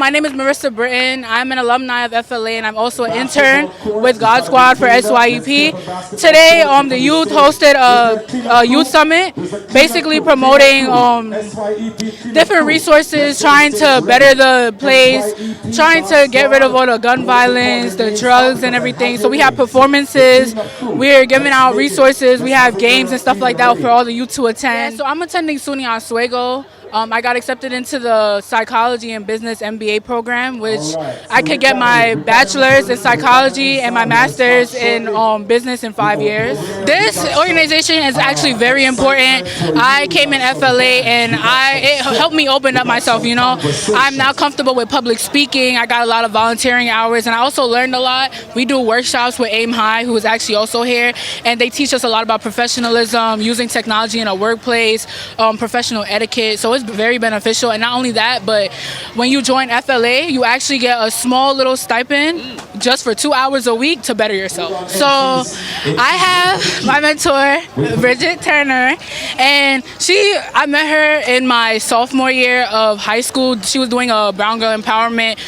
my name is Marissa Britton. I'm an alumni of FLA, and I'm also an intern with GodSquad for SYEP. Today, the youth hosted a youth summit, basically promoting different resources, trying to better the place, trying to get rid of all the gun violence, the drugs, and everything. So we have performances, we're giving out resources, we have games and stuff like that for all the youth to attend. So I'm attending SUNY Oswego. I got accepted into the psychology and business MBA program, which I could get my bachelor's in psychology and my master's in business in 5 years. This organization is actually very important. I came in FLA and it helped me open up myself, you know. I'm now comfortable with public speaking. I got a lot of volunteering hours, and I also learned a lot. We do workshops with Aim High, who is actually also here, and they teach us a lot about professionalism, using technology in a workplace, professional etiquette. So it's very beneficial. And not only that, but when you join FLA, you actually get a small little stipend just for 2 hours a week to better yourself. So I have my mentor, Bridget Turner, and I met her in my sophomore year of high school. She was doing a Brown Girl Empowerment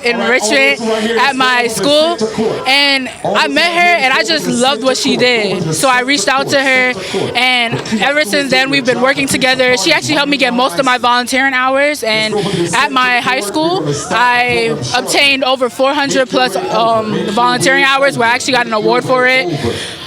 in Richmond at my school, and I met her and I just loved what she did. So I reached out to her, and ever since then we've been working together. She actually helped me get most of my volunteering hours, and at my high school I obtained over 400 plus volunteering hours, where I actually got an award for it.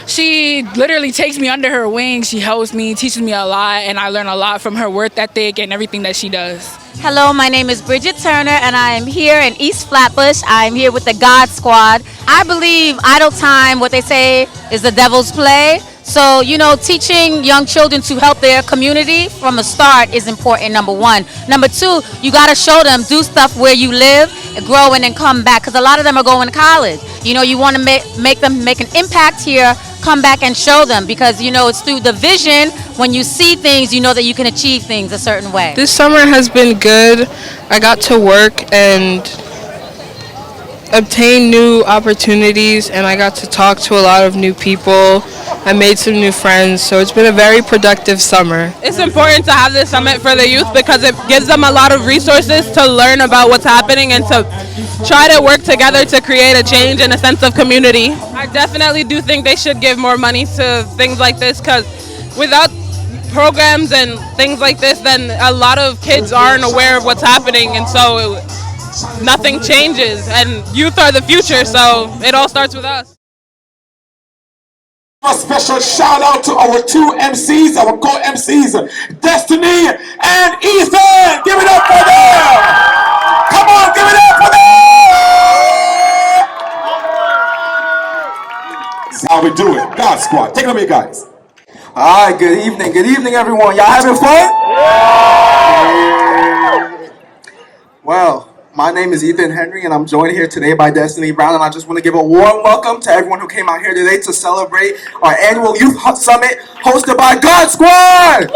She literally takes me under her wing. She helps me, teaches me a lot, and I learn a lot from her work ethic and everything that she does. Hello, my name is Bridget Turner, and I am here in East Flatbush. I'm here with the God Squad. I believe idle time, what they say, is the devil's play. So, you know, teaching young children to help their community from the start is important, number one. Number two, you got to show them, do stuff where you live, grow, and then come back, because a lot of them are going to college. You know, you want to make them make an impact here, come back and show them, because, you know, it's through the vision. When you see things, you know that you can achieve things a certain way. This summer has been good. I got to work and obtain new opportunities, and I got to talk to a lot of new people. I made some new friends, so it's been a very productive summer. It's important to have this summit for the youth because it gives them a lot of resources to learn about what's happening and to try to work together to create a change and a sense of community. I definitely do think they should give more money to things like this, because without programs and things like this, then a lot of kids aren't aware of what's happening, and so nothing changes, and youth are the future, so it all starts with us. A special shout out to our two MCs, our co-MCs, Destiny and Ethan. Give it up for them. Come on, give it up for them. That's how we do it. God Squad. Take it away, guys. All right, good evening. Good evening, everyone. Y'all having fun? Well, my name is Ethan Henry, and I'm joined here today by Destiny Brown, and I just want to give a warm welcome to everyone who came out here today to celebrate our annual Youth Summit hosted by God Squad!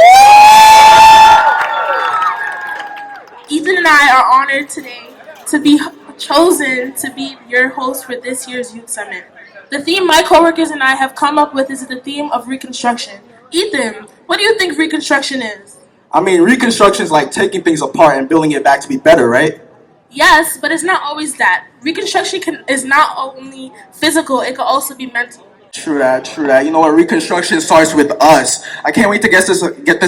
Ethan and I are honored today to be chosen to be your host for this year's Youth Summit. The theme my coworkers and I have come up with is the theme of Reconstruction. Ethan, what do you think Reconstruction is? I mean, Reconstruction is like taking things apart and building it back to be better, right? Yes, but it's not always that. Reconstruction is not only physical, it can also be mental. True that, true that. You know what, Reconstruction starts with us. I can't wait to get this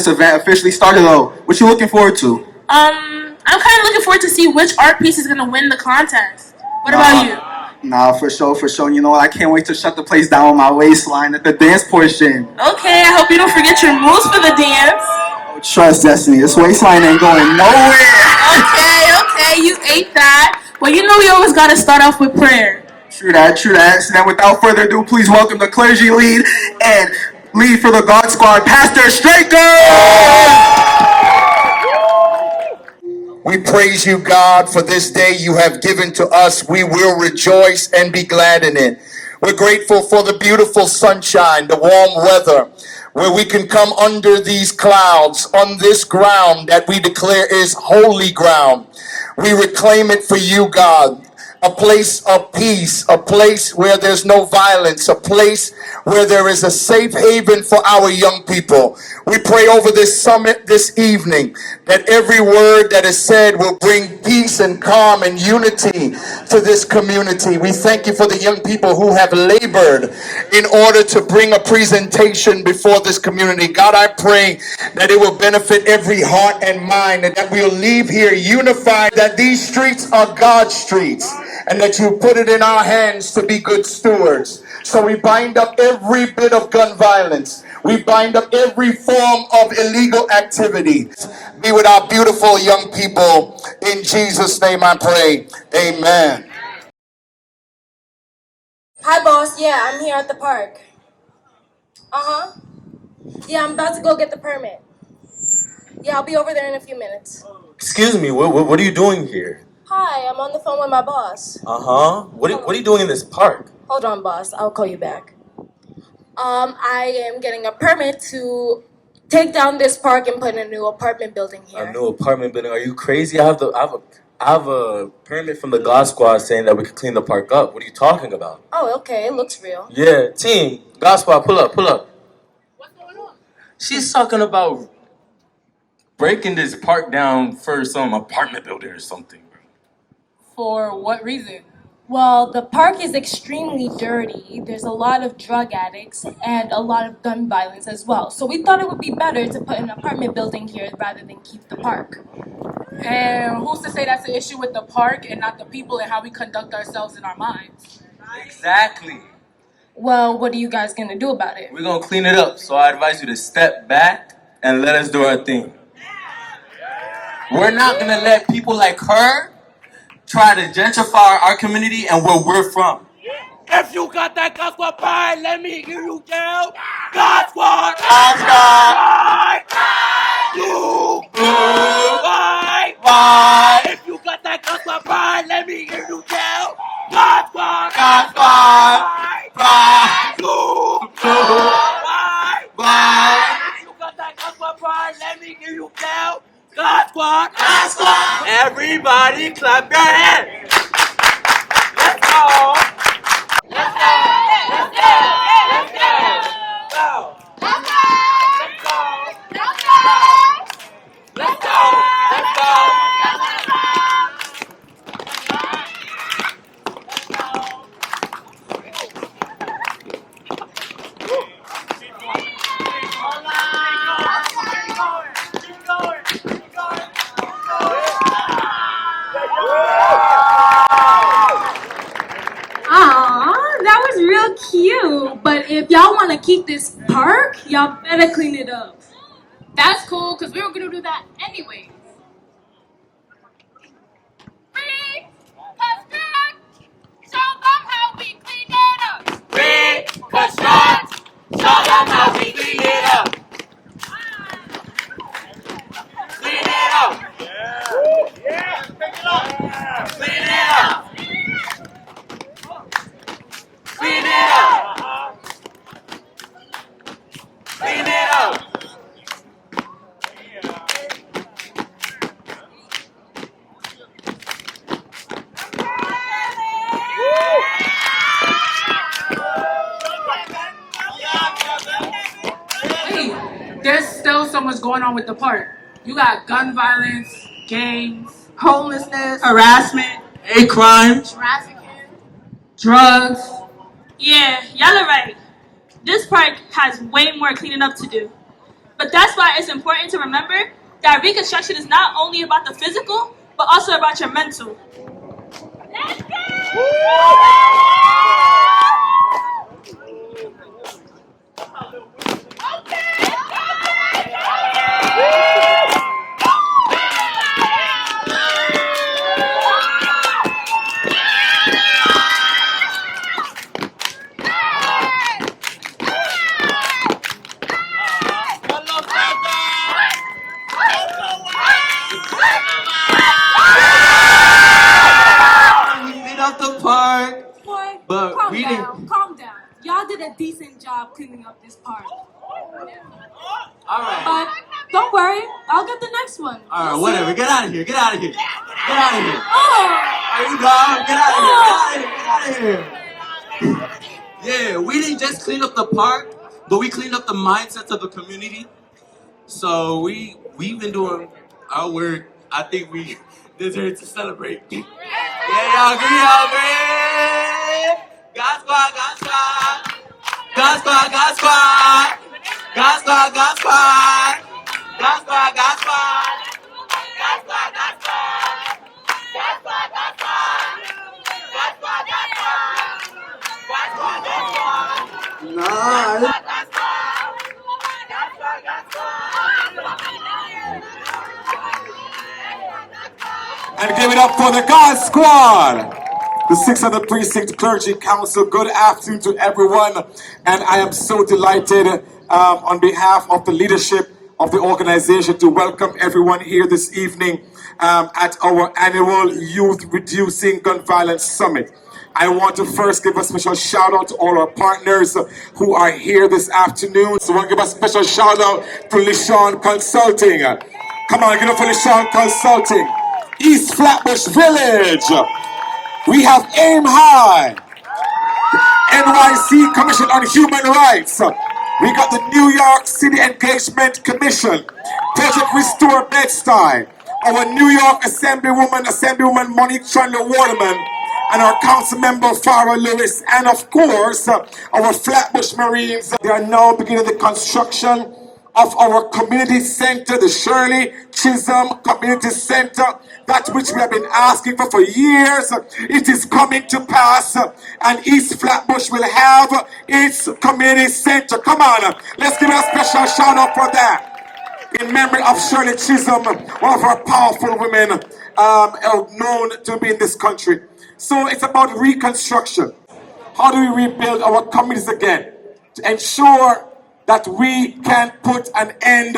event officially started though. What you looking forward to? I'm kind of looking forward to see which art piece is going to win the contest. What about you? Nah, for sure. You know what, I can't wait to shut the place down with my waistline at the dance portion. Okay, I hope you don't forget your moves for the dance. Trust Destiny, this waistline ain't going nowhere. Okay, you ate that. Well, you know we always got to start off with prayer. True that. So then without further ado, please welcome the clergy lead and lead for the God Squad, Pastor Straker. We praise you, God, for this day you have given to us. We will rejoice and be glad in it. We're grateful for the beautiful sunshine, the warm weather, where we can come under these clouds on this ground that we declare is holy ground. We reclaim it for you, God. a place of peace, a place where there's no violence, a place where there is a safe haven for our young people. We pray over this summit this evening that every word that is said will bring peace and calm and unity to this community. We thank you for the young people who have labored in order to bring a presentation before this community. God, I pray that it will benefit every heart and mind, and that we'll leave here unified, that these streets are God's streets, and that you put it in our hands to be good stewards. So we bind up every bit of gun violence. We bind up every form of illegal activity. Be with our beautiful young people. In Jesus' name I pray. Amen. Hi, boss. Yeah, I'm here at the park. Uh-huh. Yeah, I'm about to go get the permit. Yeah, I'll be over there in a few minutes. Excuse me, what are you doing here? Hi, I'm on the phone with my boss. Uh-huh. What are you doing in this park? Hold on, boss. I'll call you back. I am getting a permit to take down this park and put in a new apartment building here. A new apartment building? Are you crazy? I have a permit from the GodSquad saying that we can clean the park up. What are you talking about? Oh, okay. It looks real. Yeah, team, GodSquad, pull up. What's going on? She's talking about breaking this park down for some apartment building or something. For what reason? Well, the park is extremely dirty. There's a lot of drug addicts and a lot of gun violence as well. So we thought it would be better to put an apartment building here rather than keep the park. And who's to say that's the issue with the park and not the people and how we conduct ourselves in our minds? Exactly. Well, what are you guys gonna do about it? We're gonna clean it up, so I advise you to step back and let us do our thing. We're not gonna let people like her try to gentrify our community and where we're from. If you got that GodSquad pride, let me hear you yell. GodSquad! GodSquad! You! Why? If you got that GodSquad pride, let me hear you yell. GodSquad! GodSquad! Why? You! Why? If you got that GodSquad pride, let me hear you yell. GodSquad! GodSquad! Everybody clap your hands! Let's go! Let's go! Let's go! Let's go! Let's go! Let's go! Let's go! Let's go! Let's go! Aw, that was real cute. But if y'all want to keep this park, y'all better clean it up. That's cool, because we were going to do that anyway. Reconstruct! Show them how we clean it up! Clean it up! Yeah! Clean it up! Clean it up! Clean it up! Wait, there's still so much going on with the park. You got gun violence, gangs, Homelessness, Harassment, hate crimes, trafficking, drugs. Yeah, y'all are right. This park has way more cleaning up to do. But that's why it's important to remember that reconstruction is not only about the physical, but also about your mental. Let's clean up the park. Boy, But calm we down, calm down. Y'all did a decent job cleaning up this park. Alright. Don't worry, I'll get the next one. All right, whatever. Get out of here. Get out of here. Get out of here. Oh! Are you done? Get out of here. Get out of here. Get out of here. Yeah, we didn't just clean up the park, but we cleaned up the mindsets of the community. So we've been doing our work. I think we deserve to celebrate. Yeah, y'all agree? Y'all agree? God squad, God squad. God squad, God squad. God squad, God squad. God squad, God squad. God squad, God squad. God squad, God squad. God squad, God squad. God squad, God squad. Nice. God squad. God squad, God squad. And give it up for the God Squad. The 6th Precinct Clergy Council. Good afternoon to everyone. And I am so delighted on behalf of the leadership of the organization to welcome everyone here this evening at our annual Youth Reducing Gun Violence Summit. I want to first give a special shout out to all our partners who are here this afternoon. So I want to give a special shout out to Lishan Consulting. Come on, give it up for Lishan Consulting. East Flatbush Village. We have Aim High. NYC Commission on Human Rights. We got the New York City Engagement Commission. Project Restore Bed-Stuy. Our New York Assemblywoman Monique Chandler Waterman. And our council member Farah Lewis. And of course, our Flatbush Marines. They are now beginning the construction of our community center, the Shirley Chisholm Community Center, that which we have been asking for years. It is coming to pass, and East Flatbush will have its community center. Come on, let's give it a special shout out for that. In memory of Shirley Chisholm, one of our powerful women known to be in this country. So it's about reconstruction. How do we rebuild our communities again to ensure that we can put an end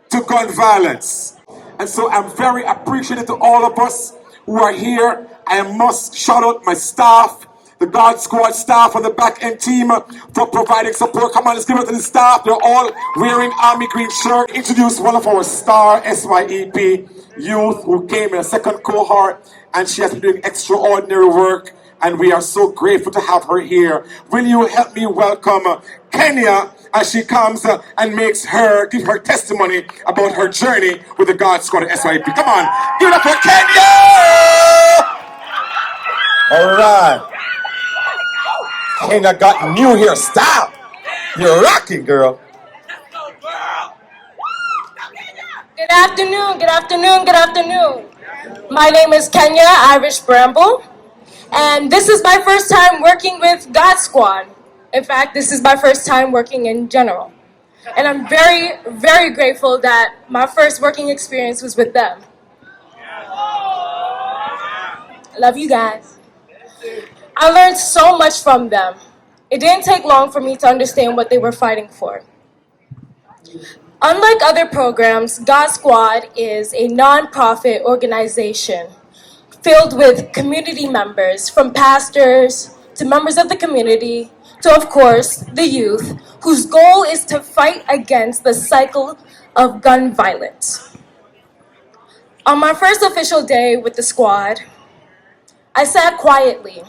to gun violence? And so I'm very appreciative to all of us who are here. I must shout out my staff, the God Squad staff on the back end team for providing support. Come on, let's give it to the staff. They're all wearing army green shirt. Introduce one of our star SYEP youth who came in a second cohort, and she has been doing extraordinary work, and we are so grateful to have her here. Will you help me welcome Kenya as she comes and give her testimony about her journey with the God Squad at SYEP. Come on, give it up for Kenya! All right. Kenya got new hairstyle. You're rocking, girl. Good afternoon, good afternoon, good afternoon. My name is Kenya Irish Bramble, and this is my first time working with God Squad. In fact, this is my first time working in general. And I'm very, very grateful that my first working experience was with them. I love you guys. I learned so much from them. It didn't take long for me to understand what they were fighting for. Unlike other programs, God Squad is a non-profit organization filled with community members, from pastors to members of the community to, of course, the youth, whose goal is to fight against the cycle of gun violence. On my first official day with the squad, I sat quietly,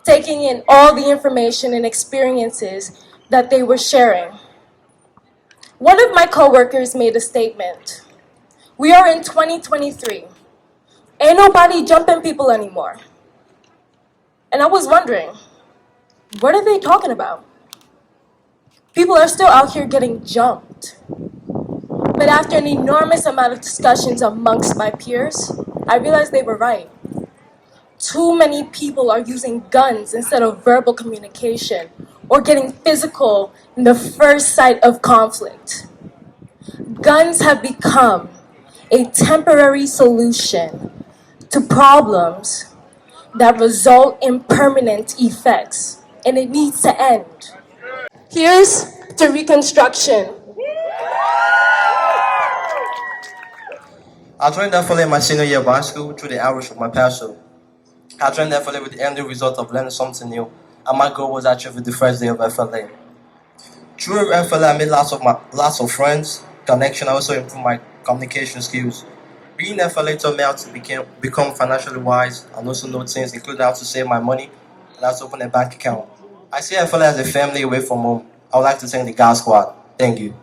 taking in all the information and experiences that they were sharing. One of my coworkers made a statement. We are in 2023. Ain't nobody jumping people anymore. And I was wondering, what are they talking about? People are still out here getting jumped. But after an enormous amount of discussions amongst my peers, I realized they were right. Too many people are using guns instead of verbal communication or getting physical in the first sight of conflict. Guns have become a temporary solution to problems that result in permanent effects, and it needs to end. Here's to Reconstruction. I joined FLA my senior year of high school through the outreach of my pastor. I joined FLA with the end result of learning something new, and my goal was to achieve the first day of FLA. Through FLA, I made lots of friends, connection. I also improved my communication skills. Being FLA taught me how to become financially wise and also know things, including how to save my money and how to open a bank account. I see FLA as a family away from home. I would like to thank the God Squad. Thank you.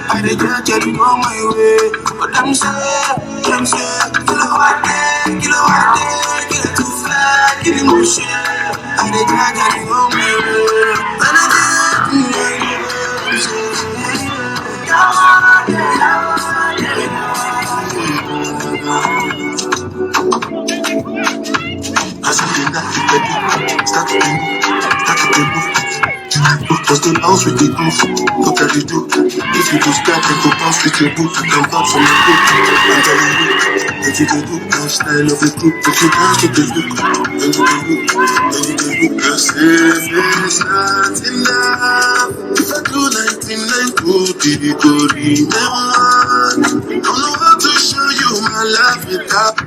I dey get you on my way, but them say, kilo too fat, kill him shit. I dey get you on my way, and start to move. Just the bounce with the groove. Look at the do. If you do start, then go bounce with your boot. You can bounce on your boot. I'm telling you, if you do look, I'm style of the group. If you dance with the look, then you can look. Then you can look. I say, it's not enough. If I do 99 good, did it go remember? Don't know how to show you my love without.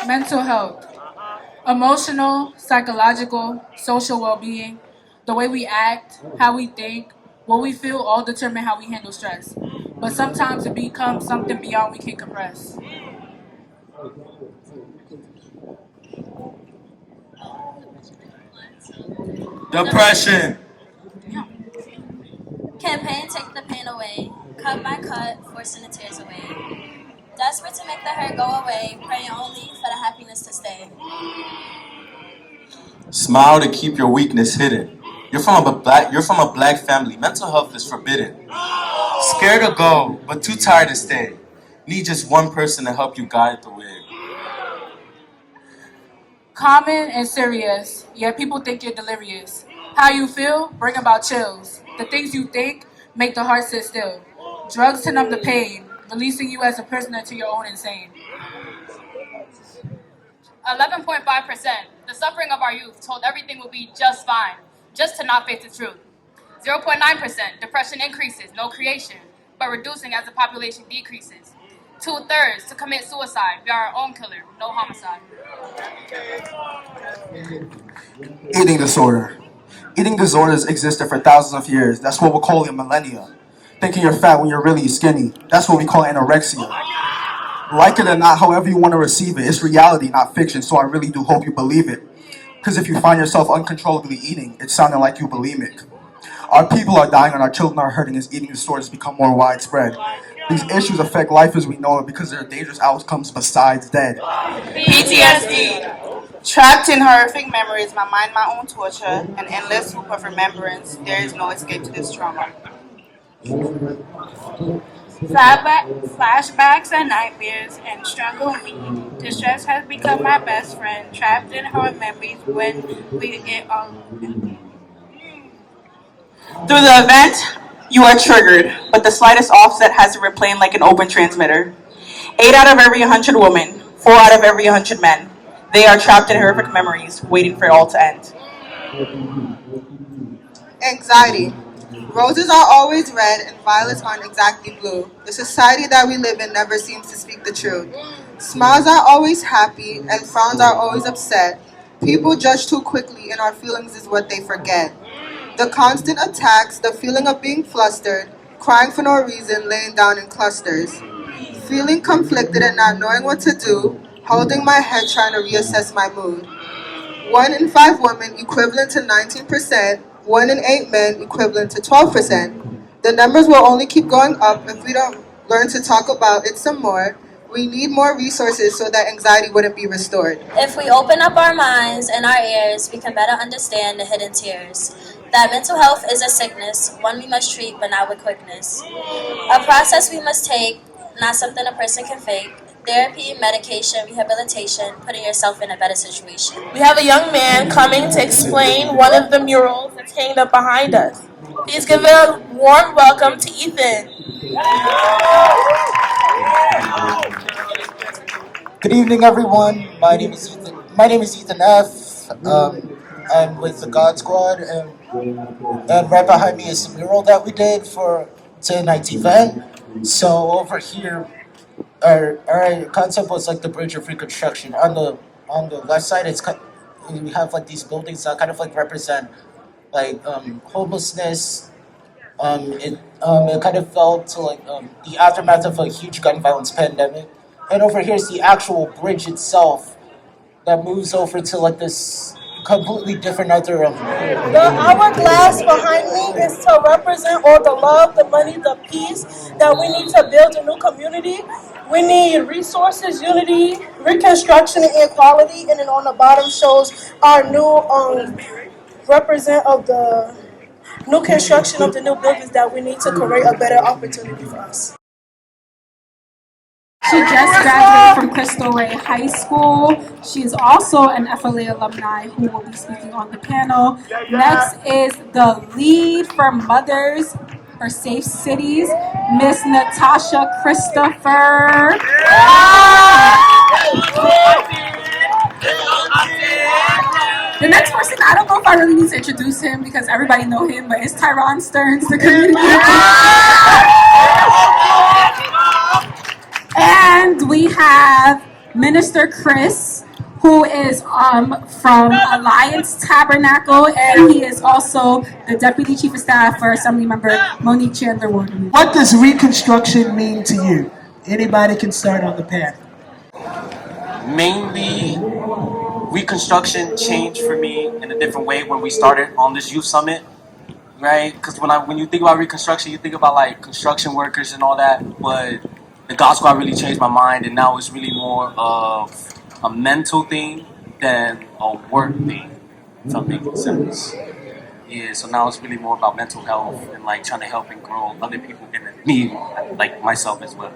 Mental health, emotional, psychological, social well-being, the way we act, how we think, what we feel all determine how we handle stress. But sometimes it becomes something beyond we can compress. Depression. Campaign Take the Pain Away, cut by cut, forcing the tears away. Desperate to make the hurt go away, praying only for the happiness to stay. Smile to keep your weakness hidden. You're from a black family. Mental health is forbidden. Scared to go, but too tired to stay. Need just one person to help you guide the way. Common and serious, yet people think you're delirious. How you feel? Bring about chills. The things you think make the heart sit still. Drugs to numb the pain, releasing you as a prisoner to your own insane. 11.5%. The suffering of our youth told everything will be just fine, just to not face the truth. 0.9%. Depression increases, no creation, but reducing as the population decreases. 2/3 to commit suicide. We are our own killer, no homicide. Eating disorder. Eating disorders existed for thousands of years. That's what we'll call a millennia. Thinking you're fat when you're really skinny. That's what we call anorexia. Like it or not, however you want to receive it, it's reality, not fiction, so I really do hope you believe it. Because if you find yourself uncontrollably eating, it's sounding like you bulimic. Our people are dying and our children are hurting as eating disorders become more widespread. These issues affect life as we know it because there are dangerous outcomes besides death. PTSD. Trapped in horrific memories, my mind, my own torture, an endless loop of remembrance, there is no escape to this trauma. Flashbacks and nightmares and strangle me. Distress has become my best friend, trapped in her memories when we get on. Through the event, you are triggered, but the slightest offset has to replaying like an open transmitter. 8 out of every 100 women, 4 out of every 100 men. They are trapped in horrific memories, waiting for it all to end. Anxiety. Roses are always red and violets aren't exactly blue. The society that we live in never seems to speak the truth. Smiles are always happy and frowns are always upset. People judge too quickly and our feelings is what they forget. The constant attacks, the feeling of being flustered, crying for no reason, laying down in clusters. Feeling conflicted and not knowing what to do, holding my head trying to reassess my mood. 1 in 5 women equivalent to 19%, 1 in 8 men equivalent to 12%. The numbers will only keep going up if we don't learn to talk about it some more. We need more resources so that anxiety wouldn't be restored. If we open up our minds and our ears, we can better understand the hidden tears. That mental health is a sickness, one we must treat but not with quickness. A process we must take, not something a person can fake. Therapy, medication, rehabilitation, putting yourself in a better situation. We have a young man coming to explain one of the murals that's hanging up behind us. Please give a warm welcome to Ethan. Good evening, everyone. My name is Ethan F. I'm with the GodSquad, and right behind me is the mural that we did for tonight's event. So over here, our concept was like the bridge of Reconstruction. On the left side, we have like these buildings that kind of like represent like homelessness. It kind of fell to like the aftermath of a huge gun violence pandemic. And over here is the actual bridge itself that moves over to like this completely different other The hourglass behind me is to represent all the love, the money, the peace that we need to build a new community. We need resources, unity, reconstruction, and equality. And then on the bottom shows our new represent of the new construction of the new buildings that we need to create a better opportunity for us. She just graduated from Crystal Ray High School. She is also an FLA alumni who will be speaking on the panel. Next is the lead for Mothers for Safe Cities, Miss Natasha Christopher. The next person, I don't know if I really need to introduce him because everybody know him, but it's Tyron Stearns, the community. And we have Minister Chris, who is from Alliance Tabernacle, and he is also the Deputy Chief of Staff for Assemblymember Monique Chandler-Warden. What does Reconstruction mean to you? Anybody can start on the panel. Mainly, Reconstruction changed for me in a different way when we started on this youth summit, right? Because when you think about Reconstruction, you think about like construction workers and all that, but the GodSquad really changed my mind, and now it's really more of a mental thing than a work thing, if I'm making sense. Yeah, so now it's really more about mental health and like trying to help and grow other people and me, like myself as well.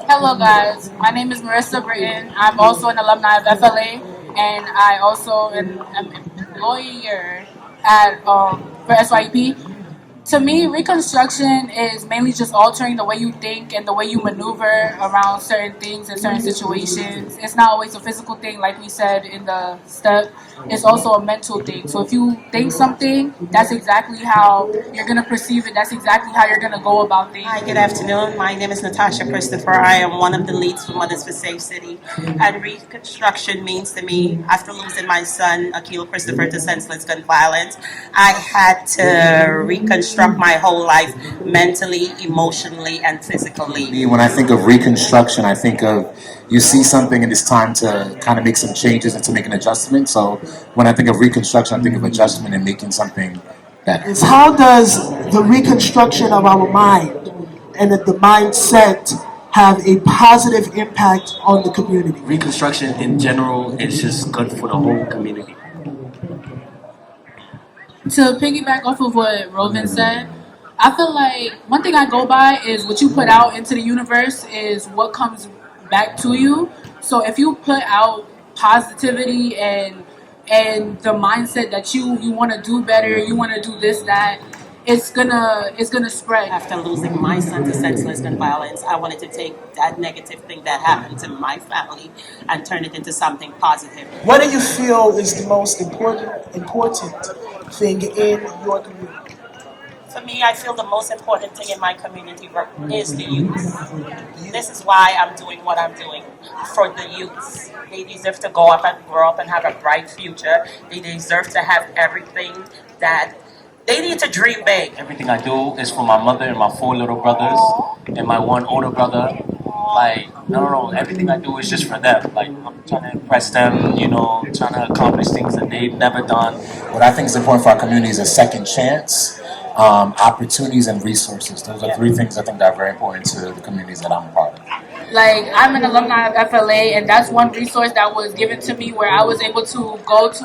Hello guys, my name is Marissa Britton. I'm also an alumni of FLA, and I also am an employer at for SYEP. To me, Reconstruction is mainly just altering the way you think and the way you maneuver around certain things and certain situations. It's not always a physical thing, like we said in the step. It's also a mental thing. So if you think something, that's exactly how you're going to perceive it. That's exactly how you're going to go about things. Hi, good afternoon. My name is Natasha Christopher. I am one of the leads for Mothers for Safe City. And Reconstruction means to me, after losing my son, Akil Christopher, to senseless gun violence, I had to reconstruct my whole life mentally, emotionally, and physically. When I think of Reconstruction, I think of you see something and it's time to kind of make some changes and to make an adjustment. So when I think of Reconstruction, I think of adjustment and making something better. Is how does the reconstruction of our mind and the mindset have a positive impact on the community? Reconstruction in general is just good for the whole community. To piggyback off of what Rovin said, I feel like one thing I go by is what you put out into the universe is what comes back to you. So if you put out positivity and the mindset that you want to do better, you want to do this, that, it's gonna spread. After losing my son to senseless gun violence, I wanted to take that negative thing that happened to my family and turn it into something positive. What do you feel is the most important thing in your community? For me, I feel the most important thing in my community is the youth. This is why I'm doing what I'm doing for the youths. They deserve to go up and grow up and have a bright future. They deserve to have everything that they need to dream big. Everything I do is for my mother and my 4 little brothers and my 1 older brother. Like, no, everything I do is just for them. Like, I'm trying to impress them, trying to accomplish things that they've never done. What I think is important for our community is a second chance, opportunities, and resources. Those are 3 things I think that are very important to the communities that I'm a part of. Like, I'm an alumni of FLA, and that's one resource that was given to me where I was able to go to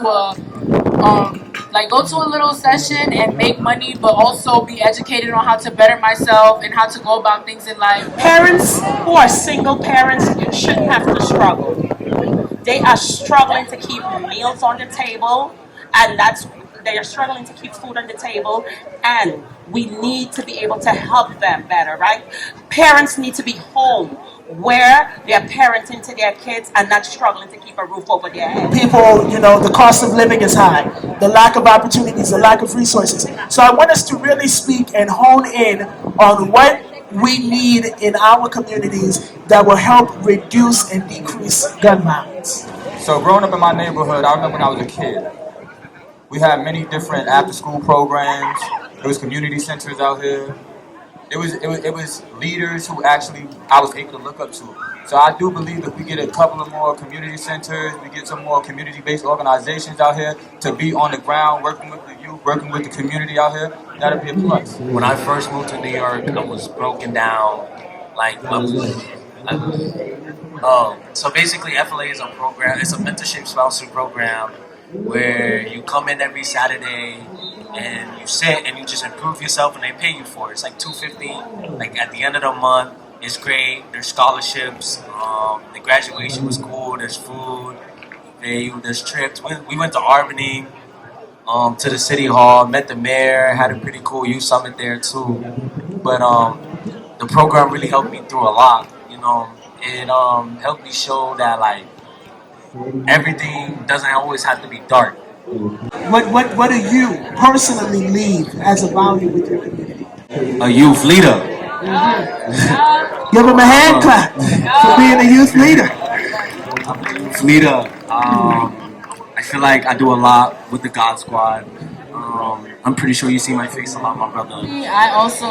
a little session and make money, but also be educated on how to better myself and how to go about things in life. Parents who are single parents shouldn't have to struggle. They are struggling to keep meals on the table, and they are struggling to keep food on the table, and we need to be able to help them better, right? Parents need to be home where they're parenting to their kids and not struggling to keep a roof over their head. People, the cost of living is high, the lack of opportunities, the lack of resources. So I want us to really speak and hone in on what we need in our communities that will help reduce and decrease gun violence. So growing up in my neighborhood, I remember when I was a kid, we had many different after-school programs. There was community centers out here. It was leaders who actually I was able to look up to. So I do believe if we get a couple of more community centers, we get some more community-based organizations out here to be on the ground, working with the youth, working with the community out here, that'll be a plus. When I first moved to New York, I was broken down. So basically, FLA is a program. It's a mentorship sponsored program where you come in every Saturday and you sit and you just improve yourself and they pay you for it. It's like $250. Like at the end of the month, it's great. There's scholarships. The graduation was cool. There's food. There's trips. We went to Albany, to the city hall, met the mayor, had a pretty cool youth summit there too. But the program really helped me through a lot. It helped me show that everything doesn't always have to be dark. What do you personally leave as a value with your community? A youth leader. Give him a hand clap for being a youth leader. Youth leader. I feel like I do a lot with the God Squad. I'm pretty sure you see my face a lot, my brother. I also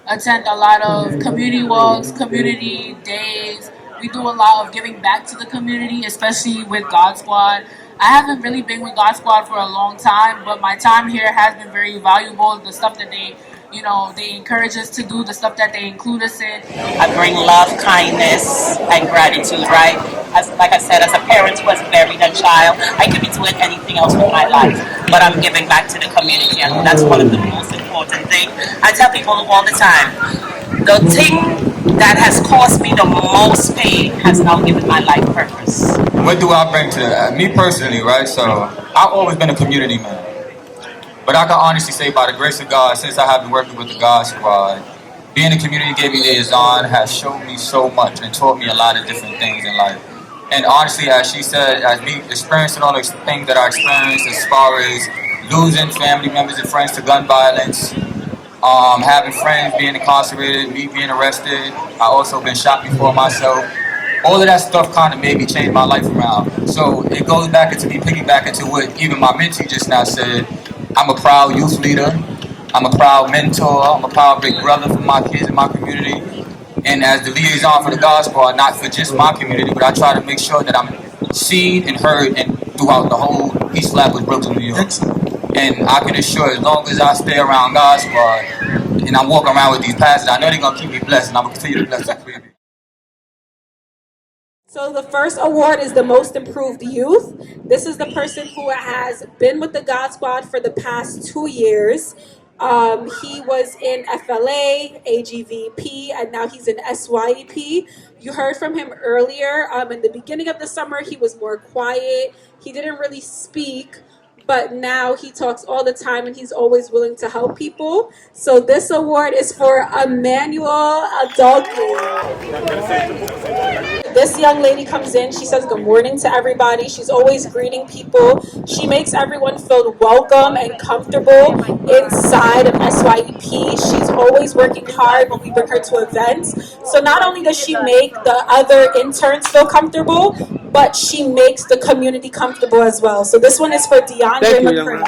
attend a lot of community walks, community days. We do a lot of giving back to the community, especially with God Squad. I haven't really been with God Squad for a long time, but my time here has been very valuable. The stuff that they encourage us to do, the stuff that they include us in. I bring love, kindness, and gratitude, right? Like I said, as a parent who has buried a child, I could be doing anything else with my life, but I'm giving back to the community, and that's one of the most important things. I tell people all the time, the thing that has caused me the most pain has now given my life purpose. What do I bring to that? Me personally, right? So I've always been a community man. But I can honestly say, by the grace of God, since I have been working with the God Squad, being a community engagement liaison has shown me so much and taught me a lot of different things in life. And honestly, as she said, as me experiencing all the things that I experienced as far as losing family members and friends to gun violence, having friends being incarcerated, me being arrested, I also been shot before myself. All of that stuff kind of made me change my life around. So it goes back into me, piggyback into what even my mentee just now said. I'm a proud youth leader. I'm a proud mentor. I'm a proud big brother for my kids in my community. And as the liaison for the God Squad, not for just my community, but I try to make sure that I'm seen and heard and throughout the whole East Flatbush, Brooklyn, New York. And I can assure, as long as I stay around God Squad and I'm walking around with these pastors, I know they're going to keep me blessed, and I'm going to continue to bless them. So the first award is the most improved youth. This is the person who has been with the God Squad for the past 2 years. He was in FLA, AGVP, and now he's in SYEP. You heard from him earlier. In the beginning of the summer, he was more quiet. He didn't really speak, but now he talks all the time and he's always willing to help people. So this award is for Emmanuel Adolphe. This young lady comes in, she says good morning to everybody. She's always greeting people. She makes everyone feel welcome and comfortable inside of SYEP. She's always working hard when we bring her to events. So not only does she make the other interns feel comfortable, but she makes the community comfortable as well. So this one is for DeAndre McCray.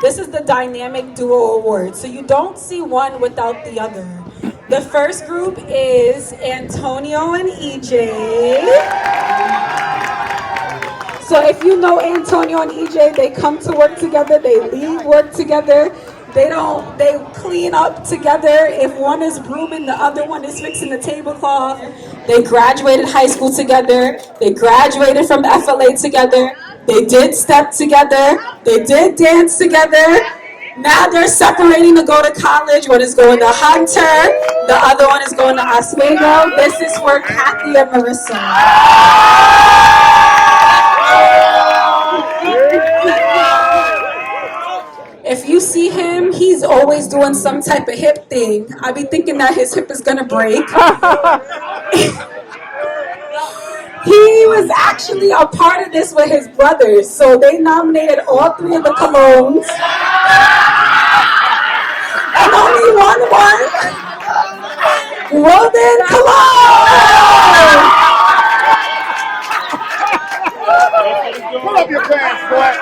This is the Dynamic Duo Award. So you don't see one without the other. The first group is Antonio and EJ. So if you know Antonio and EJ, they come to work together, they leave work together. They clean up together. If one is brooming, the other one is fixing the tablecloth. They graduated high school together. They graduated from FLA together. They did step together. They did dance together. Now they're separating to go to college. One is going to Hunter. The other one is going to Oswego. This is for Kathy and Marissa. If you see him, he's always doing some type of hip thing. I be thinking that his hip is gonna break. He was actually a part of this with his brothers. So they nominated all 3 of the colognes. And only one won. Golden Cologne! Pull up your pants, boy.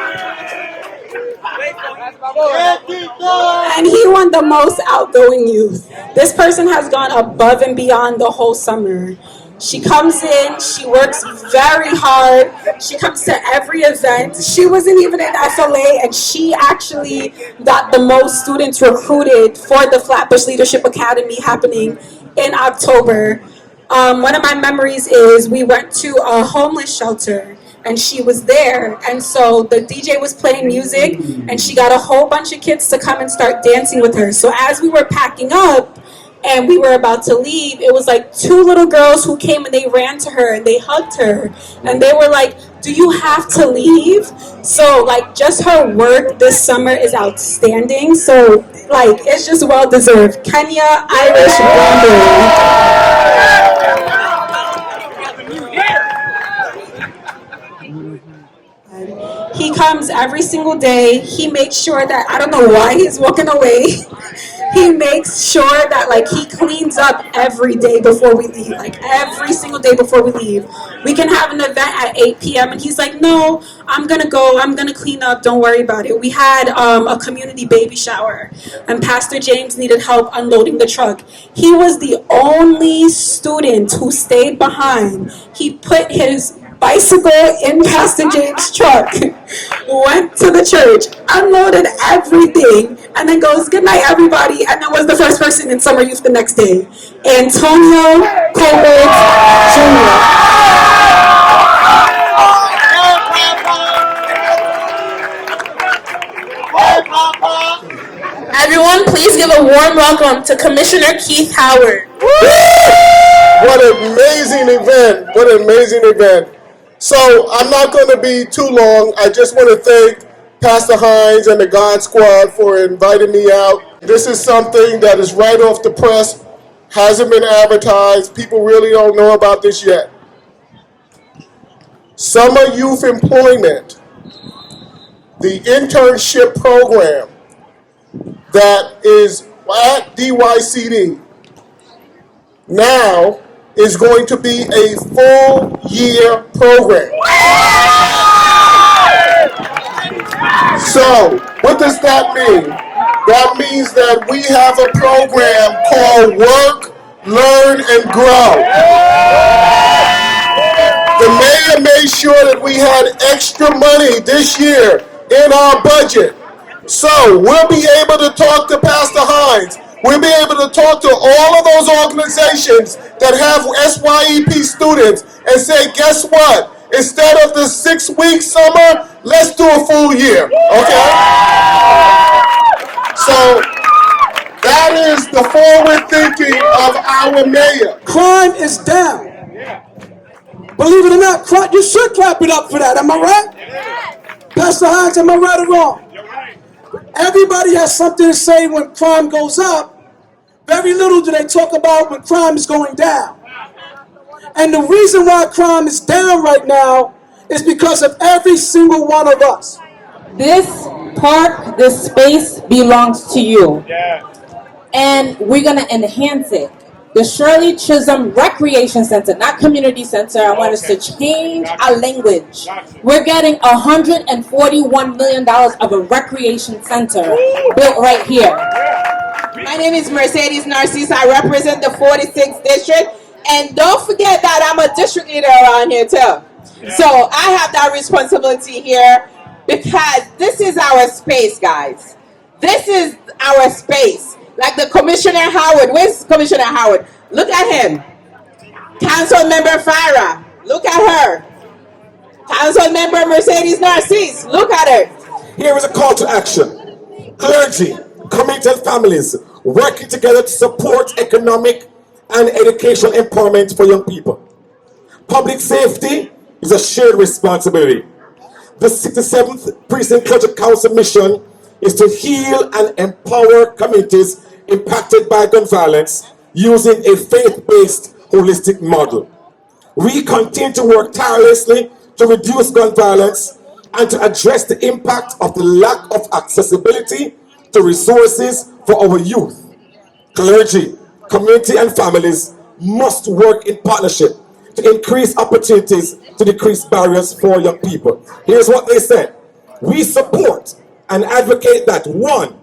And he won the most outgoing youth. This person has gone above and beyond the whole summer. She comes in, she works very hard. She comes to every event. She wasn't even in FLA, and she actually got the most students recruited for the Flatbush Leadership Academy happening in October. One of my memories is we went to a homeless shelter and she was there, and so the DJ was playing music and she got a whole bunch of kids to come and start dancing with her. So as we were packing up and we were about to leave, it was like 2 little girls who came and they ran to her and they hugged her and they were like, do you have to leave? So like just her work this summer is outstanding. So like it's just well deserved. Kenya Irish Wonder. He comes every single day. He makes sure that, I don't know why he's walking away. He makes sure that like he cleans up every day before we leave, like every single day before we leave. We can have an event at 8 p.m. and he's like, no, I'm gonna go, I'm gonna clean up, don't worry about it. We had a community baby shower and Pastor James needed help unloading the truck. He was the only student who stayed behind. He put his bicycle in Pastor James' truck, went to the church, unloaded everything, and then goes, good night, everybody, and then was the first person in summer youth the next day. Antonio Colbert Jr. Everyone, please give a warm welcome to Commissioner Keith Howard. What an amazing event. What an amazing event. So I'm not going to be too long. I just want to thank Pastor Hines and the God Squad for inviting me out. This is something that is right off the press, hasn't been advertised. People really don't know about this yet. Summer Youth Employment, the internship program that is at DYCD, now is going to be a full year program. So, what does that mean? That means that we have a program called Work, Learn, and Grow. The mayor made sure that we had extra money this year in our budget. So we'll be able to talk to Pastor Hines. We'll be able to talk to all of those organizations that have SYEP students and say, guess what? Instead of the 6-week summer, let's do a full year, okay? So that is the forward thinking of our mayor. Crime is down. Believe it or not, you should clap it up for that. Am I right? Pastor Hines, am I right or wrong? Everybody has something to say when crime goes up. Very little do they talk about when crime is going down. And the reason why crime is down right now is because of every single one of us. This park, this space belongs to you. And we're going to enhance it. The Shirley Chisholm Recreation Center, not Community Center. I want us to change our language. We're getting $141 million of a recreation center built right here. My name is Mercedes Narcisse. I represent the 46th district. And don't forget that I'm a district leader around here too. So I have that responsibility here because this is our space, guys. This is our space. Like the Commissioner Howard. Where's Commissioner Howard? Look at him. Council Member Farah. Look at her. Council Member Mercedes Narcisse. Look at her. Here is a call to action. Clergy, community and families working together to support economic and educational empowerment for young people. Public safety is a shared responsibility. The 67th Precinct Clergy Council mission is to heal and empower communities impacted by gun violence using a faith-based holistic model. We continue to work tirelessly to reduce gun violence and to address the impact of the lack of accessibility to resources for our youth. Clergy, community and families must work in partnership to increase opportunities to decrease barriers for young people. Here's what they said. We support and advocate that 1,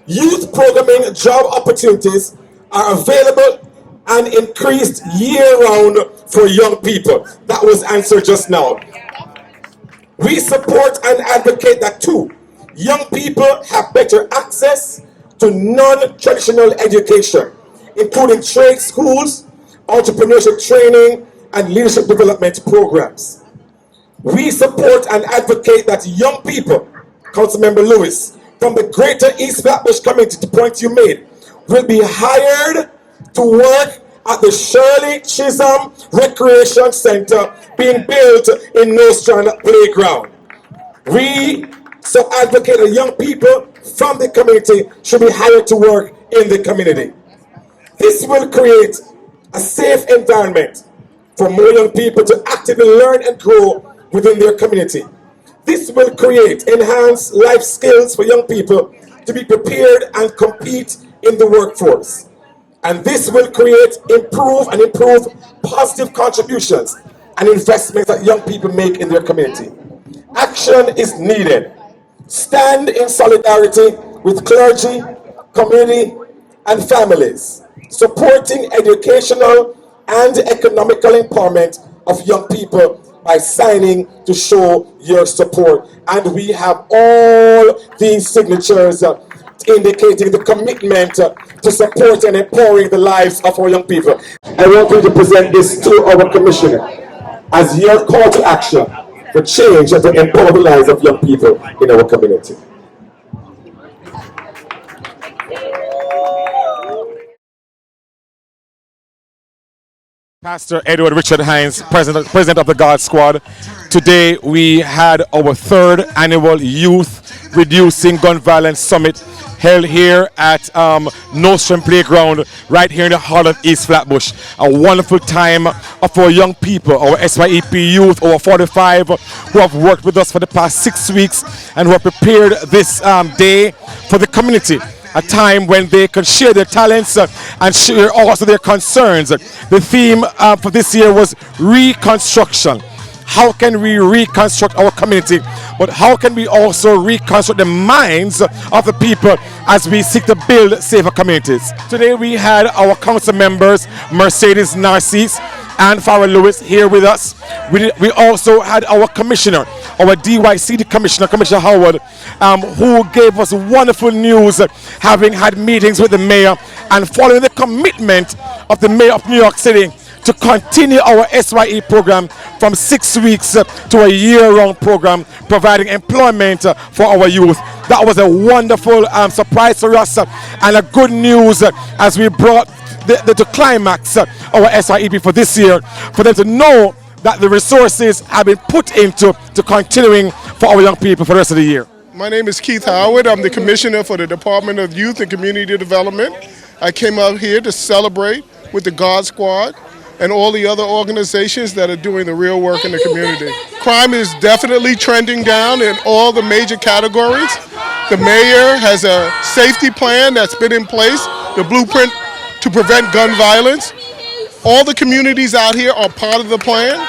youth programming job opportunities are available and increased year-round for young people. That was answered just now. We support and advocate that 2, young people have better access to non-traditional education, including trade schools, entrepreneurship training, and leadership development programs. We support and advocate that young people, Councilmember Lewis, from the greater East Flatbush community, the point you made, will be hired to work at the Shirley Chisholm Recreation Center being built in Nostrand Playground. We so advocate that young people from the community should be hired to work in the community. This will create a safe environment for more young people to actively learn and grow within their community. This will create enhanced life skills for young people to be prepared and compete in the workforce. And this will create improve positive contributions and investments that young people make in their community. Action is needed. Stand in solidarity with clergy, community, and families, supporting educational and economical empowerment of young people by signing to show your support. And we have all these signatures indicating the commitment to support and empowering the lives of our young people. I want you to present this to our commissioner as your call to action for change and to empower the lives of young people in our community. Pastor Edward Richard Hines, president of the God Squad. Today we had our third annual Youth Reducing Gun Violence Summit held here at Nostrand Playground, right here in the heart of East Flatbush. A wonderful time of our young people, our SYEP youth, over 45, who have worked with us for the past 6 weeks and who have prepared this day for the community. A time when they can share their talents and share also their concerns. The theme for this year was Reconstruction. How can we reconstruct our community? But how can we also reconstruct the minds of the people as we seek to build safer communities? Today we had our council members, Mercedes Narcisse and Farrell Lewis, here with us. We also had our commissioner, our DYCD commissioner, Commissioner Howard, who gave us wonderful news, having had meetings with the mayor and following the commitment of the mayor of New York City to continue our SYE program from 6 weeks to a year-round program, providing employment for our youth. That was a wonderful surprise for us and a good news as we brought the climax our SYEP for this year, for them to know that the resources have been put into continuing for our young people for the rest of the year. My name is Keith Howard. I'm the Commissioner for the Department of Youth and Community Development. I came up here to celebrate with the God Squad and all the other organizations that are doing the real work in the community. Crime is definitely trending down in all the major categories. The mayor has a safety plan that's been in place, the blueprint to prevent gun violence. All the communities out here are part of the plan.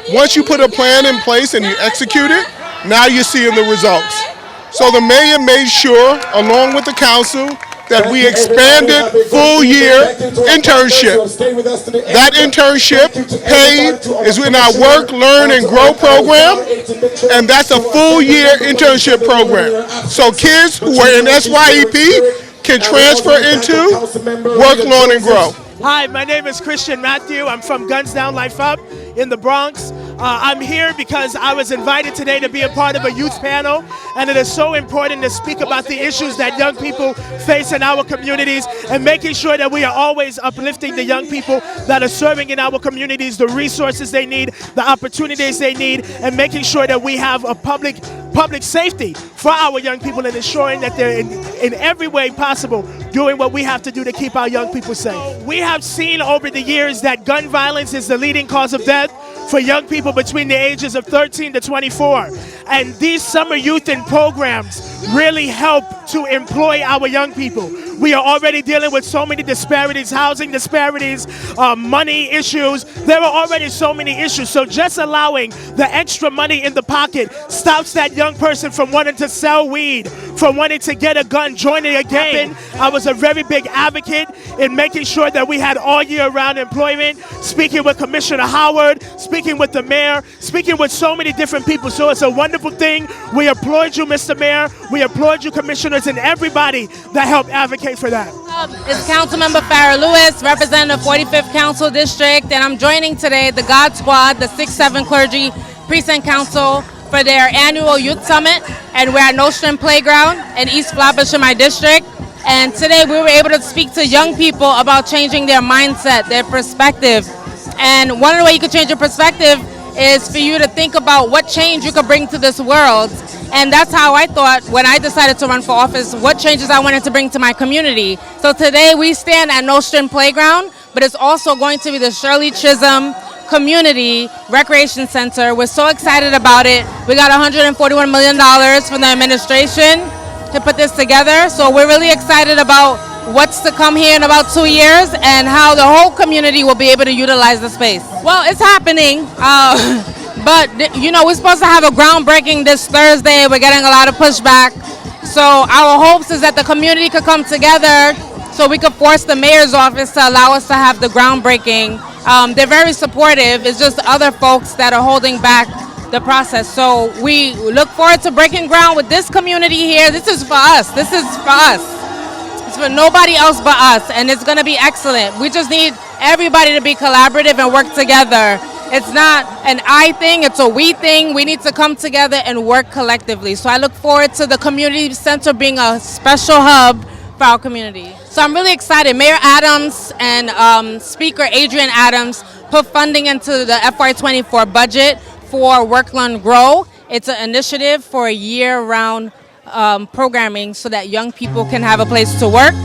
Once you put a plan in place and you execute it, now you're seeing the results. So the mayor made sure, along with the council, that we expanded full-year internship. That internship paid is in our Work, Learn, and Grow program, and that's a full-year internship program. So kids who are in SYEP can transfer into Work, Learn, and Grow. Hi, my name is Christian Matthew. I'm from Guns Down, Life Up in the Bronx. I'm here because I was invited today to be a part of a youth panel, and it is so important to speak about the issues that young people face in our communities and making sure that we are always uplifting the young people that are serving in our communities, the resources they need, the opportunities they need, and making sure that we have a public safety for our young people and ensuring that they're in every way possible doing what we have to do to keep our young people safe. We have seen over the years that gun violence is the leading cause of death for young people between the ages of 13 to 24. And these summer youth and programs really help to employ our young people. We are already dealing with so many disparities, housing disparities, money issues. There are already so many issues. So just allowing the extra money in the pocket stops that young person from wanting to sell weed, from wanting to get a gun, joining a gang. I was a very big advocate in making sure that we had all year round employment, speaking with Commissioner Howard, speaking with the mayor, speaking with so many different people. So it's a wonderful thing. We applaud you, Mr. Mayor. We applaud you, commissioners, and everybody that helped advocate for that. It's Councilmember Farrell Lewis, representing the 45th Council District, and I'm joining today the God Squad, the 6-7 Clergy Precinct Council, for their annual Youth Summit, and we're at Nostrand Playground in East Flatbush in my district. And today we were able to speak to young people about changing their mindset, their perspective. And one of the ways you can change your perspective is for you to think about what change you could bring to this world. And that's how I thought when I decided to run for office, what changes I wanted to bring to my community. So today we stand at Nostrand Playground, but it's also going to be the Shirley Chisholm Community Recreation Center. We're so excited about it. We got $141 million from the administration to put this together. So we're really excited about what's to come here in about 2 years and how the whole community will be able to utilize the space. Well, it's happening. But, you know, we're supposed to have a groundbreaking this Thursday. We're getting a lot of pushback. So our hopes is that the community could come together so we could force the mayor's office to allow us to have the groundbreaking. They're very supportive. It's just other folks that are holding back the process. So we look forward to breaking ground with this community here. This is for us. This is for us. It's for nobody else but us, and it's going to be excellent. We just need everybody to be collaborative and work together. It's not an I thing, it's a we thing. We need to come together and work collectively. So I look forward to the community center being a special hub for our community. So I'm really excited. Mayor Adams and Speaker Adrian Adams put funding into the FY24 budget for Work, Learn, Grow. It's an initiative for a year-round programming so that young people can have a place to work.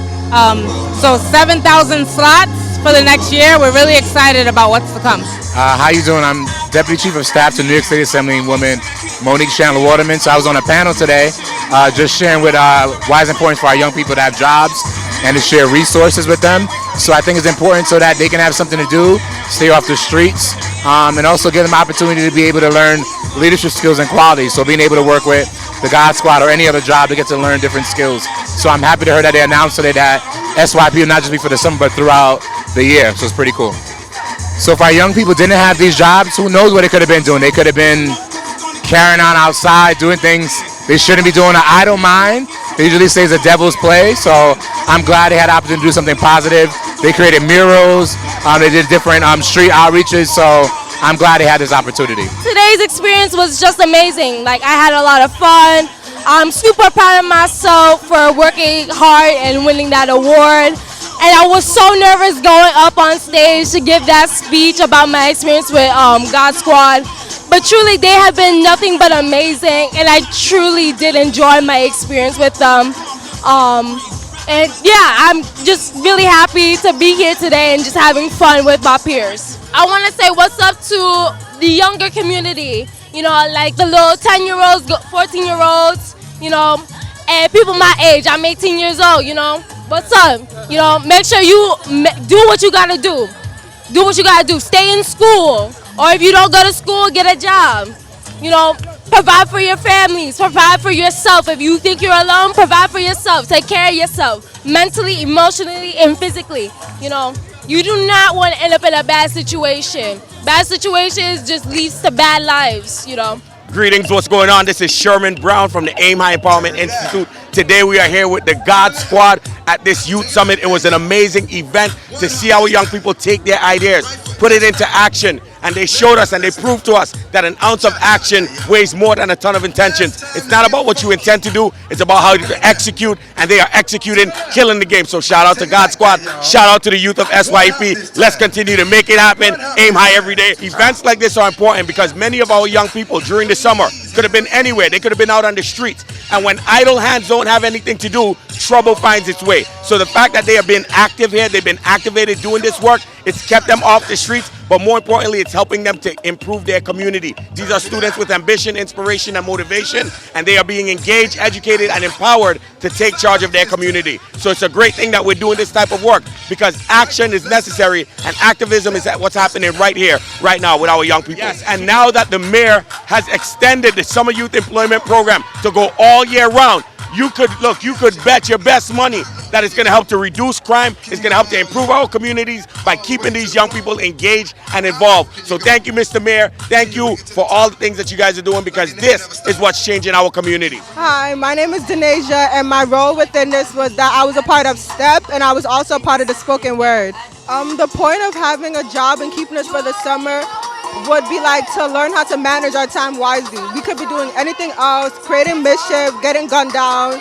So 7,000 slots for the next year. We're really excited about what's to come. How you doing? I'm Deputy Chief of Staff to New York City Assemblywoman Monique Chandler Waterman. So I was on a panel today just sharing with why it's important for our young people to have jobs and to share resources with them. So I think it's important so that they can have something to do, stay off the streets, and also give them opportunity to be able to learn leadership skills and qualities. So being able to work with the GodSquad or any other job to get to learn different skills. So I'm happy to hear that they announced today that SYEP will not just be for the summer but throughout the year. So it's pretty cool. So if our young people didn't have these jobs, who knows what they could have been doing? They could have been carrying on outside, doing things they shouldn't be doing. I don't mind. They usually say it's a devil's play, so I'm glad they had the opportunity to do something positive. They created murals, they did different street outreaches, so I'm glad they had this opportunity. Today's experience was just amazing. Like, I had a lot of fun. I'm super proud of myself for working hard and winning that award. And I was so nervous going up on stage to give that speech about my experience with GodSquad. But truly, they have been nothing but amazing, and I truly did enjoy my experience with them. And yeah, I'm just really happy to be here today and just having fun with my peers. I want to say what's up to the younger community, you know, like the little 10-year-olds, 14-year-olds, you know, and people my age. I'm 18 years old, you know. What's up? You know, make sure you do what you gotta do. Do what you gotta do. Stay in school. Or if you don't go to school, get a job. You know, provide for your families. Provide for yourself. If you think you're alone, provide for yourself. Take care of yourself. Mentally, emotionally, and physically. You know, you do not want to end up in a bad situation. Bad situations just leads to bad lives, you know. Greetings, what's going on? This is Sherman Brown from the Aim High Empowerment Institute. Today we are here with the GodSquad at this Youth Summit. It was an amazing event to see our young people take their ideas, put it into action, and they showed us and they proved to us that an ounce of action weighs more than a ton of intentions. It's not about what you intend to do, it's about how you execute, and they are executing, killing the game. So shout out to GodSquad, shout out to the youth of SYEP. Let's continue to make it happen, aim high every day. Events like this are important because many of our young people during the summer could have been anywhere. They could have been out on the streets. And when idle hands don't have anything to do, trouble finds its way. So the fact that they have been active here, they've been activated doing this work, it's kept them off the streets, but more importantly, it's helping them to improve their community. These are students with ambition, inspiration, and motivation, and they are being engaged, educated, and empowered to take charge of their community. So it's a great thing that we're doing this type of work because action is necessary, and activism is what's happening right here, right now with our young people. Yes, and now that the mayor has extended the Summer Youth Employment Program to go all year round, you could bet your best money that it's going to help to reduce crime. It's going to help to improve our communities by keeping these young people engaged and involved. So thank you, Mr. Mayor. Thank you for all the things that you guys are doing because this is what's changing our community. Hi, my name is Denasia, and my role within this was that I was a part of STEP, and I was also a part of the spoken word. The point of having a job and keeping us for the summer would be like to learn how to manage our time wisely. We could be doing anything else, creating mischief, getting gunned down,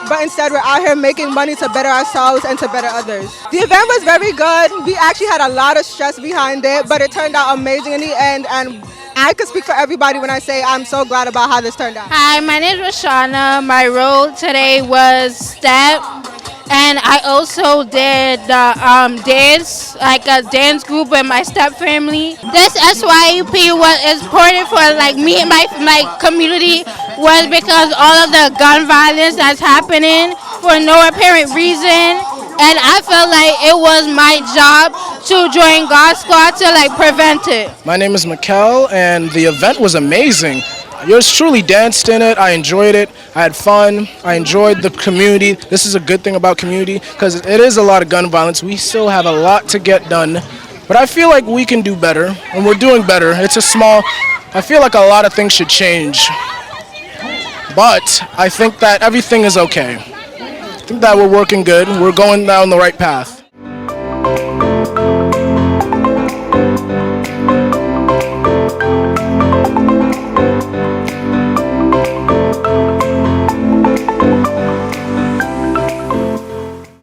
but instead we're out here making money to better ourselves and to better others. The event was very good. We actually had a lot of stress behind it, but it turned out amazing in the end, and I could speak for everybody when I say I'm so glad about how this turned out. Hi, my name is Rashana. My role today was STEP. And I also did dance, like a dance group with my step family. This SYEP was important for like me and my community was because all of the gun violence that's happening for no apparent reason. And I felt like it was my job to join GodSquad to like prevent it. My name is Mikkel, and the event was amazing. Yours truly danced in it. I enjoyed it. I had fun. I enjoyed the community. This is a good thing about community because it is a lot of gun violence. We still have a lot to get done, but I feel like we can do better, and we're doing better. I feel like a lot of things should change, but I think that everything is okay. I think that we're working good. We're going down the right path.